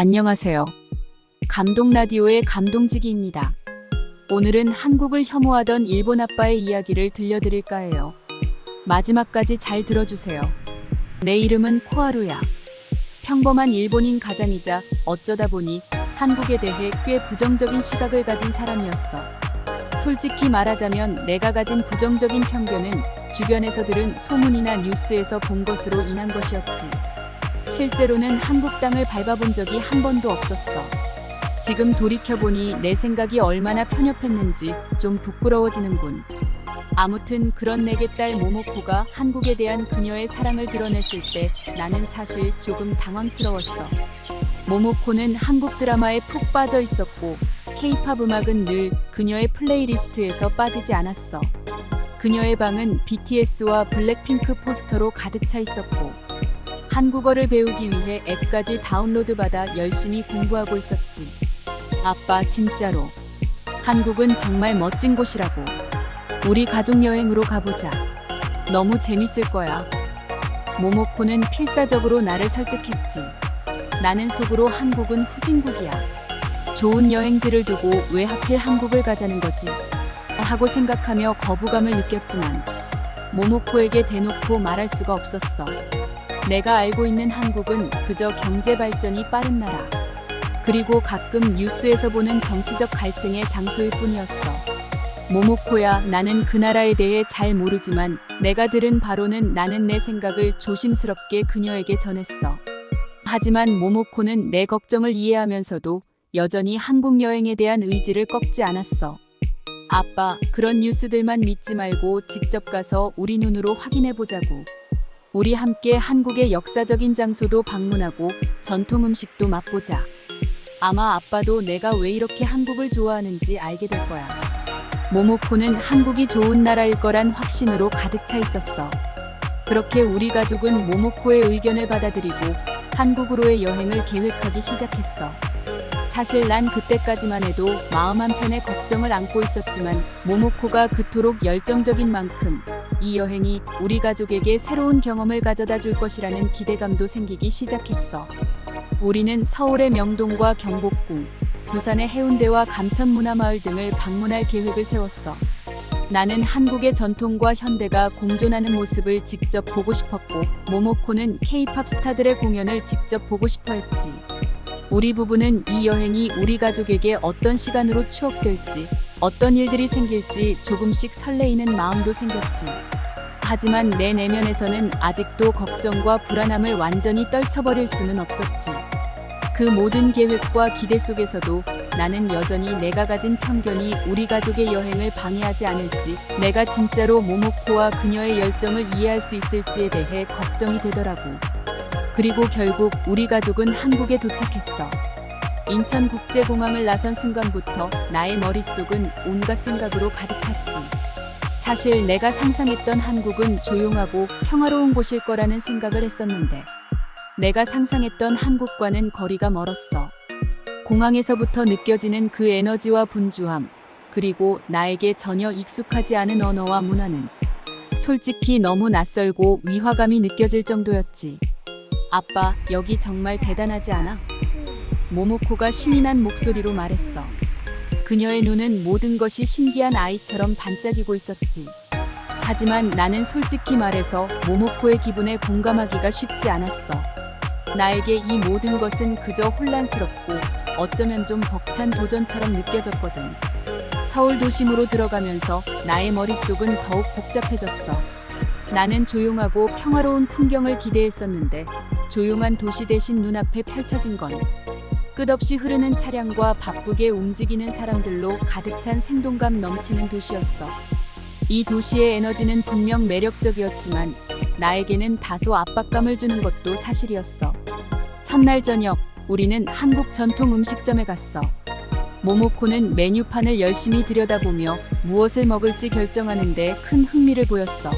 안녕하세요. 감동 라디오의 감동지기입니다. 오늘은 한국을 혐오하던 일본 아빠의 이야기를 들려드릴까 해요. 마지막까지 잘 들어주세요. 내 이름은 코하루야. 평범한 일본인 가장이자 어쩌다 보니 한국에 대해 꽤 부정적인 시각을 가진 사람이었어. 솔직히 말하자면 내가 가진 부정적인 편견은 주변에서 들은 소문이나 뉴스에서 본 것으로 인한 것이었지. 실제로는 한국 땅을 밟아본 적이 한 번도 없었어. 지금 돌이켜보니 내 생각이 얼마나 편협했는지 좀 부끄러워지는군. 아무튼 그런 내게 딸 모모코가 한국에 대한 그녀의 사랑을 드러냈을 때 나는 사실 조금 당황스러웠어. 모모코는 한국 드라마에 푹 빠져 있었고 K-팝 음악은 늘 그녀의 플레이리스트에서 빠지지 않았어. 그녀의 방은 BTS와 블랙핑크 포스터로 가득 차 있었고 한국어를 배우기 위해 앱까지 다운로드받아 열심히 공부하고 있었지. 아빠, 진짜로 한국은 정말 멋진 곳이라고. 우리 가족여행으로 가보자. 너무 재밌을 거야. 모모코는 필사적으로 나를 설득했지. 나는 속으로 한국은 후진국이야. 좋은 여행지를 두고 왜 하필 한국을 가자는 거지? 하고 생각하며 거부감을 느꼈지만 모모코에게 대놓고 말할 수가 없었어. 내가 알고 있는 한국은 그저 경제 발전이 빠른 나라. 그리고 가끔 뉴스에서 보는 정치적 갈등의 장소일 뿐이었어. 모모코야, 나는 그 나라에 대해 잘 모르지만 내가 들은 바로는 나는 내 생각을 조심스럽게 그녀에게 전했어. 하지만 모모코는 내 걱정을 이해하면서도 여전히 한국 여행에 대한 의지를 꺾지 않았어. 아빠, 그런 뉴스들만 믿지 말고 직접 가서 우리 눈으로 확인해 보자고. 우리 함께 한국의 역사적인 장소도 방문하고 전통 음식도 맛보자. 아마 아빠도 내가 왜 이렇게 한국을 좋아하는지 알게 될 거야. 모모코는 한국이 좋은 나라일 거란 확신으로 가득 차 있었어. 그렇게 우리 가족은 모모코의 의견을 받아들이고 한국으로의 여행을 계획하기 시작했어. 사실 난 그때까지만 해도 마음 한편에 걱정을 안고 있었지만 모모코가 그토록 열정적인 만큼 이 여행이 우리 가족에게 새로운 경험을 가져다 줄 것이라는 기대감도 생기기 시작했어. 우리는 서울의 명동과 경복궁, 부산의 해운대와 감천문화마을 등을 방문할 계획을 세웠어. 나는 한국의 전통과 현대가 공존하는 모습을 직접 보고 싶었고 모모코는 K-팝 스타들의 공연을 직접 보고 싶어 했지. 우리 부부는 이 여행이 우리 가족에게 어떤 시간으로 추억될지, 어떤 일들이 생길지 조금씩 설레이는 마음도 생겼지. 하지만 내 내면에서는 아직도 걱정과 불안함을 완전히 떨쳐버릴 수는 없었지. 그 모든 계획과 기대 속에서도 나는 여전히 내가 가진 편견이 우리 가족의 여행을 방해하지 않을지, 내가 진짜로 모모코와 그녀의 열정을 이해할 수 있을지에 대해 걱정이 되더라고. 그리고 결국 우리 가족은 한국에 도착했어. 인천국제공항을 나선 순간부터 나의 머릿속은 온갖 생각으로 가득 찼지. 사실 내가 상상했던 한국은 조용하고 평화로운 곳일 거라는 생각을 했었는데 내가 상상했던 한국과는 거리가 멀었어. 공항에서부터 느껴지는 그 에너지와 분주함, 그리고 나에게 전혀 익숙하지 않은 언어와 문화는 솔직히 너무 낯설고 위화감이 느껴질 정도였지. 아빠, 여기 정말 대단하지 않아? 모모코가 신이 난 목소리로 말했어. 그녀의 눈은 모든 것이 신기한 아이처럼 반짝이고 있었지. 하지만 나는 솔직히 말해서 모모코의 기분에 공감하기가 쉽지 않았어. 나에게 이 모든 것은 그저 혼란스럽고 어쩌면 좀 벅찬 도전처럼 느껴졌거든. 서울 도심으로 들어가면서 나의 머릿속은 더욱 복잡해졌어. 나는 조용하고 평화로운 풍경을 기대했었는데 조용한 도시 대신 눈앞에 펼쳐진 건 끝없이 흐르는 차량과 바쁘게 움직이는 사람들로 가득 찬 생동감 넘치는 도시였어. 이 도시의 에너지는 분명 매력적이었지만 나에게는 다소 압박감을 주는 것도 사실이었어. 첫날 저녁, 우리는 한국 전통 음식점에 갔어. 모모코는 메뉴판을 열심히 들여다보며 무엇을 먹을지 결정하는데 큰 흥미를 보였어.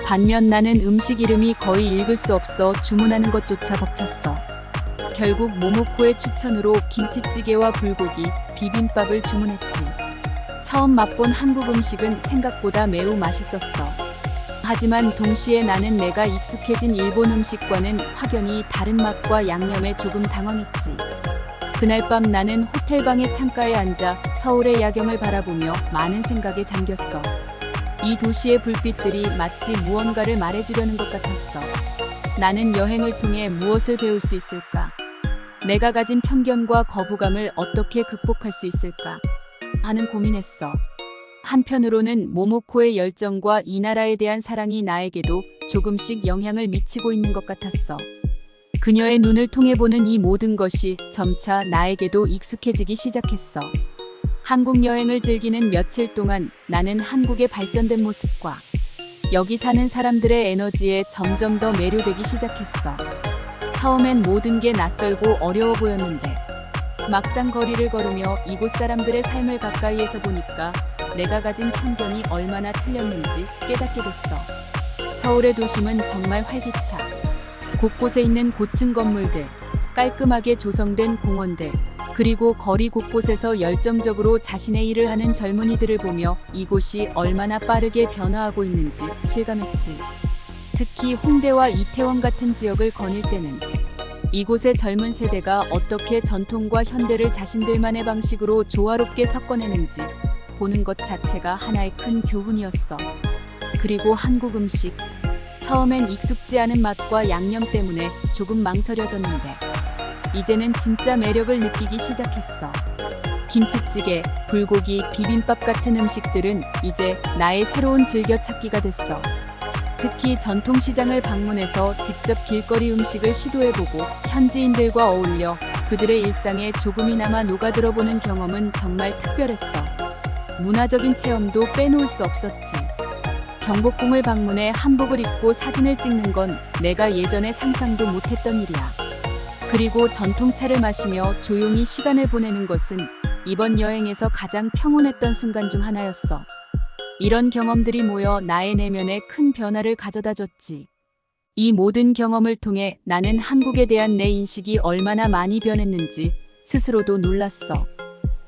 반면 나는 음식 이름이 거의 읽을 수 없어 주문하는 것조차 벅찼어. 결국 모모코의 추천으로 김치찌개와 불고기, 비빔밥을 주문했지. 처음 맛본 한국 음식은 생각보다 매우 맛있었어. 하지만 동시에 나는 내가 익숙해진 일본 음식과는 확연히 다른 맛과 양념에 조금 당황했지. 그날 밤 나는 호텔방의 창가에 앉아 서울의 야경을 바라보며 많은 생각에 잠겼어. 이 도시의 불빛들이 마치 무언가를 말해주려는 것 같았어. 나는 여행을 통해 무엇을 배울 수 있을까? 내가 가진 편견과 거부감을 어떻게 극복할 수 있을까? 하는 고민했어. 한편으로는 모모코의 열정과 이 나라에 대한 사랑이 나에게도 조금씩 영향을 미치고 있는 것 같았어. 그녀의 눈을 통해 보는 이 모든 것이 점차 나에게도 익숙해지기 시작했어. 한국 여행을 즐기는 며칠 동안 나는 한국의 발전된 모습과 여기 사는 사람들의 에너지에 점점 더 매료되기 시작했어. 처음엔 모든 게 낯설고 어려워 보였는데 막상 거리를 걸으며 이곳 사람들의 삶을 가까이에서 보니까 내가 가진 편견이 얼마나 틀렸는지 깨닫게 됐어. 서울의 도심은 정말 활기차. 곳곳에 있는 고층 건물들, 깔끔하게 조성된 공원들, 그리고 거리 곳곳에서 열정적으로 자신의 일을 하는 젊은이들을 보며 이곳이 얼마나 빠르게 변화하고 있는지 실감했지. 특히 홍대와 이태원 같은 지역을 거닐 때는 이곳의 젊은 세대가 어떻게 전통과 현대를 자신들만의 방식으로 조화롭게 섞어내는지 보는 것 자체가 하나의 큰 교훈이었어. 그리고 한국 음식. 처음엔 익숙지 않은 맛과 양념 때문에 조금 망설여졌는데 이제는 진짜 매력을 느끼기 시작했어. 김치찌개, 불고기, 비빔밥 같은 음식들은 이제 나의 새로운 즐겨찾기가 됐어. 특히 전통시장을 방문해서 직접 길거리 음식을 시도해보고 현지인들과 어울려 그들의 일상에 조금이나마 녹아들어보는 경험은 정말 특별했어. 문화적인 체험도 빼놓을 수 없었지. 경복궁을 방문해 한복을 입고 사진을 찍는 건 내가 예전에 상상도 못했던 일이야. 그리고 전통차를 마시며 조용히 시간을 보내는 것은 이번 여행에서 가장 평온했던 순간 중 하나였어. 이런 경험들이 모여 나의 내면에 큰 변화를 가져다 줬지. 이 모든 경험을 통해 나는 한국에 대한 내 인식이 얼마나 많이 변했는지 스스로도 놀랐어.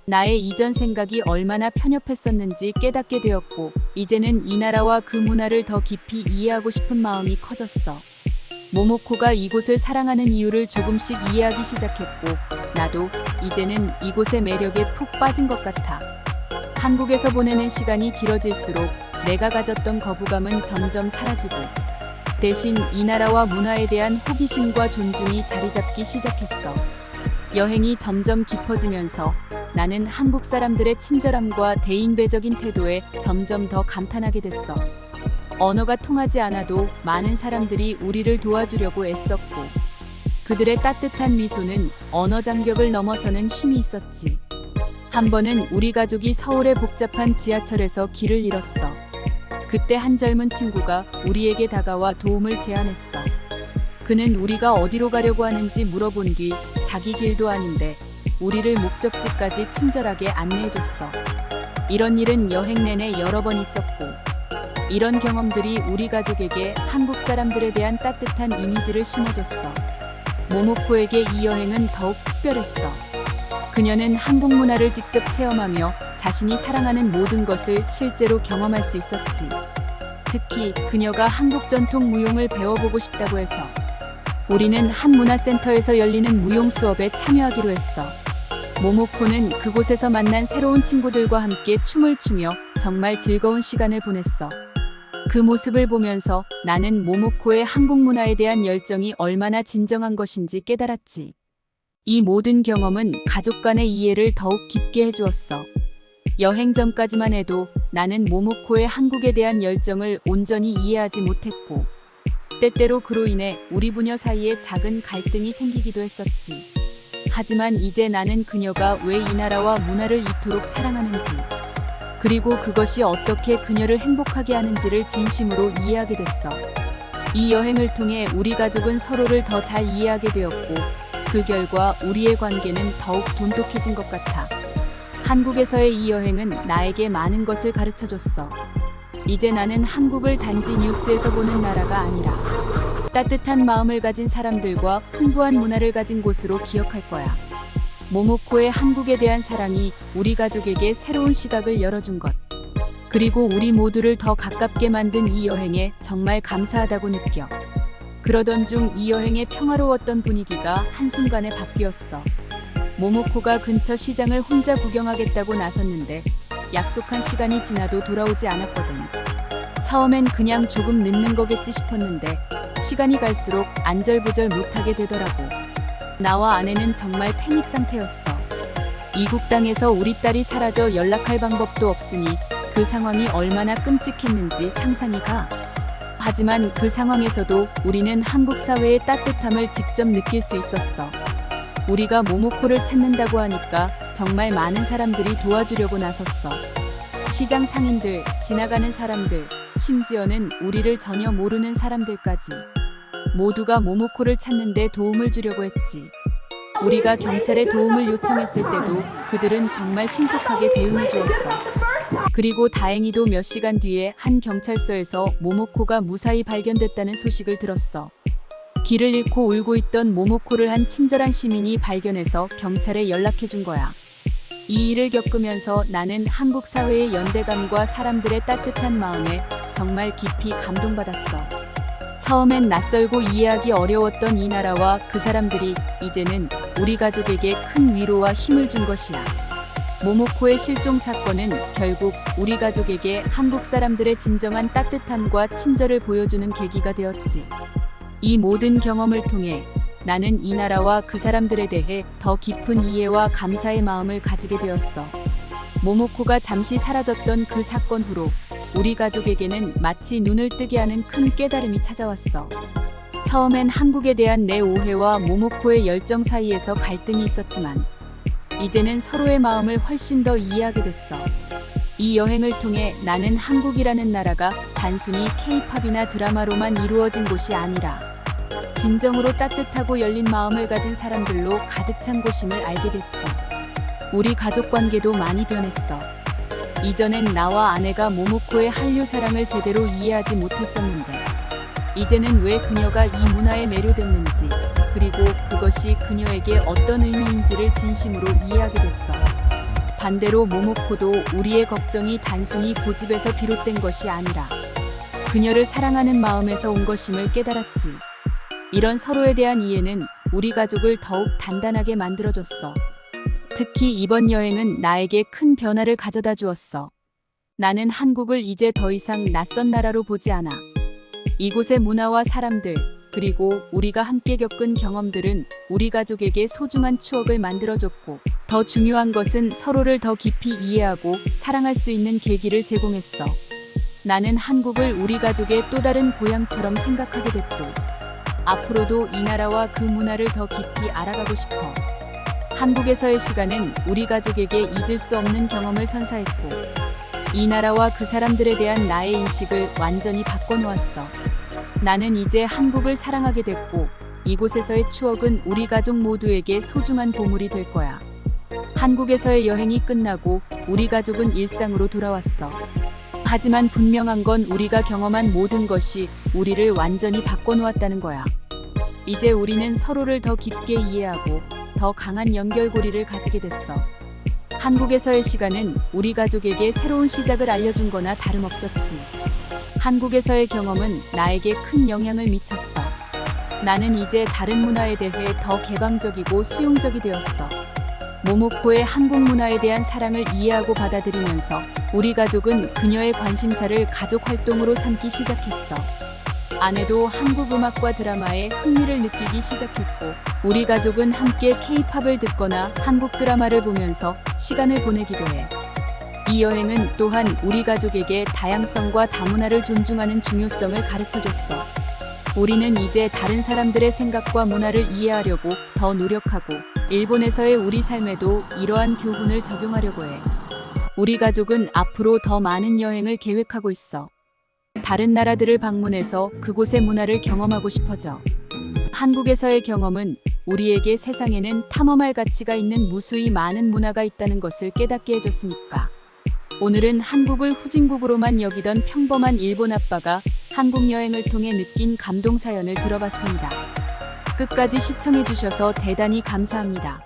나의 이전 생각이 얼마나 편협했었는지 깨닫게 되었고, 이제는 이 나라와 그 문화를 더 깊이 이해하고 싶은 마음이 커졌어. 모모코가 이곳을 사랑하는 이유를 조금씩 이해하기 시작했고, 나도 이제는 이곳의 매력에 푹 빠진 것 같아. 한국에서 보내는 시간이 길어질수록 내가 가졌던 거부감은 점점 사라지고, 대신 이 나라와 문화에 대한 호기심과 존중이 자리 잡기 시작했어. 여행이 점점 깊어지면서 나는 한국 사람들의 친절함과 대인배적인 태도에 점점 더 감탄하게 됐어. 언어가 통하지 않아도 많은 사람들이 우리를 도와주려고 애썼고, 그들의 따뜻한 미소는 언어 장벽을 넘어서는 힘이 있었지. 한 번은 우리 가족이 서울의 복잡한 지하철에서 길을 잃었어. 그때 한 젊은 친구가 우리에게 다가와 도움을 제안했어. 그는 우리가 어디로 가려고 하는지 물어본 뒤 자기 길도 아닌데 우리를 목적지까지 친절하게 안내해줬어. 이런 일은 여행 내내 여러 번 있었고, 이런 경험들이 우리 가족에게 한국 사람들에 대한 따뜻한 이미지를 심어줬어. 모모코에게 이 여행은 더욱 특별했어. 그녀는 한국 문화를 직접 체험하며 자신이 사랑하는 모든 것을 실제로 경험할 수 있었지. 특히 그녀가 한국 전통 무용을 배워보고 싶다고 해서 우리는 한 문화센터에서 열리는 무용 수업에 참여하기로 했어. 모모코는 그곳에서 만난 새로운 친구들과 함께 춤을 추며 정말 즐거운 시간을 보냈어. 그 모습을 보면서 나는 모모코의 한국 문화에 대한 열정이 얼마나 진정한 것인지 깨달았지. 이 모든 경험은 가족 간의 이해를 더욱 깊게 해주었어. 여행 전까지만 해도 나는 모모코의 한국에 대한 열정을 온전히 이해하지 못했고, 때때로 그로 인해 우리 부녀 사이에 작은 갈등이 생기기도 했었지. 하지만 이제 나는 그녀가 왜 이 나라와 문화를 이토록 사랑하는지, 그리고 그것이 어떻게 그녀를 행복하게 하는지를 진심으로 이해하게 됐어. 이 여행을 통해 우리 가족은 서로를 더 잘 이해하게 되었고, 그 결과 우리의 관계는 더욱 돈독해진 것 같아. 한국에서의 이 여행은 나에게 많은 것을 가르쳐줬어. 이제 나는 한국을 단지 뉴스에서 보는 나라가 아니라 따뜻한 마음을 가진 사람들과 풍부한 문화를 가진 곳으로 기억할 거야. 모모코의 한국에 대한 사랑이 우리 가족에게 새로운 시각을 열어준 것. 그리고 우리 모두를 더 가깝게 만든 이 여행에 정말 감사하다고 느껴. 그러던 중 이 여행의 평화로웠던 분위기가 한순간에 바뀌었어. 모모코가 근처 시장을 혼자 구경하겠다고 나섰는데 약속한 시간이 지나도 돌아오지 않았거든. 처음엔 그냥 조금 늦는 거겠지 싶었는데 시간이 갈수록 안절부절 못하게 되더라고. 나와 아내는 정말 패닉 상태였어. 이국 땅에서 우리 딸이 사라져 연락할 방법도 없으니 그 상황이 얼마나 끔찍했는지 상상이 가. 하지만 그 상황에서도 우리는 한국 사회의 따뜻함을 직접 느낄 수 있었어. 우리가 모모코를 찾는다고 하니까 정말 많은 사람들이 도와주려고 나섰어. 시장 상인들, 지나가는 사람들, 심지어는 우리를 전혀 모르는 사람들까지. 모두가 모모코를 찾는데 도움을 주려고 했지. 우리가 경찰에 도움을 요청했을 때도 그들은 정말 신속하게 대응해 주었어. 그리고 다행히도 몇 시간 뒤에 한 경찰서에서 모모코가 무사히 발견됐다는 소식을 들었어. 길을 잃고 울고 있던 모모코를 한 친절한 시민이 발견해서 경찰에 연락해 준 거야. 이 일을 겪으면서 나는 한국 사회의 연대감과 사람들의 따뜻한 마음에 정말 깊이 감동받았어. 처음엔 낯설고 이해하기 어려웠던 이 나라와 그 사람들이 이제는 우리 가족에게 큰 위로와 힘을 준 것이야. 모모코의 실종 사건은 결국 우리 가족에게 한국 사람들의 진정한 따뜻함과 친절을 보여주는 계기가 되었지. 이 모든 경험을 통해 나는 이 나라와 그 사람들에 대해 더 깊은 이해와 감사의 마음을 가지게 되었어. 모모코가 잠시 사라졌던 그 사건 후로 우리 가족에게는 마치 눈을 뜨게 하는 큰 깨달음이 찾아왔어. 처음엔 한국에 대한 내 오해와 모모코의 열정 사이에서 갈등이 있었지만 이제는 서로의 마음을 훨씬 더 이해하게 됐어. 이 여행을 통해 나는 한국이라는 나라가 단순히 K-팝이나 드라마로만 이루어진 곳이 아니라 진정으로 따뜻하고 열린 마음을 가진 사람들로 가득 찬 곳임을 알게 됐지. 우리 가족 관계도 많이 변했어. 이전엔 나와 아내가 모모코의 한류 사랑을 제대로 이해하지 못했었는데 이제는 왜 그녀가 이 문화에 매료됐는지 그리고 그것이 그녀에게 어떤 의미인지를 진심으로 이해하게 됐어. 반대로 모모코도 우리의 걱정이 단순히 고집에서 비롯된 것이 아니라 그녀를 사랑하는 마음에서 온 것임을 깨달았지. 이런 서로에 대한 이해는 우리 가족을 더욱 단단하게 만들어줬어. 특히 이번 여행은 나에게 큰 변화를 가져다 주었어. 나는 한국을 이제 더 이상 낯선 나라로 보지 않아. 이곳의 문화와 사람들, 그리고 우리가 함께 겪은 경험들은 우리 가족에게 소중한 추억을 만들어줬고, 더 중요한 것은 서로를 더 깊이 이해하고 사랑할 수 있는 계기를 제공했어. 나는 한국을 우리 가족의 또 다른 고향처럼 생각하게 됐고, 앞으로도 이 나라와 그 문화를 더 깊이 알아가고 싶어. 한국에서의 시간은 우리 가족에게 잊을 수 없는 경험을 선사했고, 이 나라와 그 사람들에 대한 나의 인식을 완전히 바꿔놓았어. 나는 이제 한국을 사랑하게 됐고, 이곳에서의 추억은 우리 가족 모두에게 소중한 보물이 될 거야. 한국에서의 여행이 끝나고 우리 가족은 일상으로 돌아왔어. 하지만 분명한 건 우리가 경험한 모든 것이 우리를 완전히 바꿔놓았다는 거야. 이제 우리는 서로를 더 깊게 이해하고 더 강한 연결고리를 가지게 됐어. 한국에서의 시간은 우리 가족에게 새로운 시작을 알려준 거나 다름없었지. 한국에서의 경험은 나에게 큰 영향을 미쳤어. 나는 이제 다른 문화에 대해 더 개방적이고 수용적이 되었어. 모모코의 한국 문화에 대한 사랑을 이해하고 받아들이면서 우리 가족은 그녀의 관심사를 가족 활동으로 삼기 시작했어. 아내도 한국 음악과 드라마에 흥미를 느끼기 시작했고, 우리 가족은 함께 K-팝을 듣거나 한국 드라마를 보면서 시간을 보내기도 해. 이 여행은 또한 우리 가족에게 다양성과 다문화를 존중하는 중요성을 가르쳐줬어. 우리는 이제 다른 사람들의 생각과 문화를 이해하려고 더 노력하고, 일본에서의 우리 삶에도 이러한 교훈을 적용하려고 해. 우리 가족은 앞으로 더 많은 여행을 계획하고 있어. 다른 나라들을 방문해서 그곳의 문화를 경험하고 싶어져. 한국에서의 경험은 우리에게 세상에는 탐험할 가치가 있는 무수히 많은 문화가 있다는 것을 깨닫게 해줬으니까. 오늘은 한국을 후진국으로만 여기던 평범한 일본 아빠가 한국 여행을 통해 느낀 감동 사연을 들어봤습니다. 끝까지 시청해주셔서 대단히 감사합니다.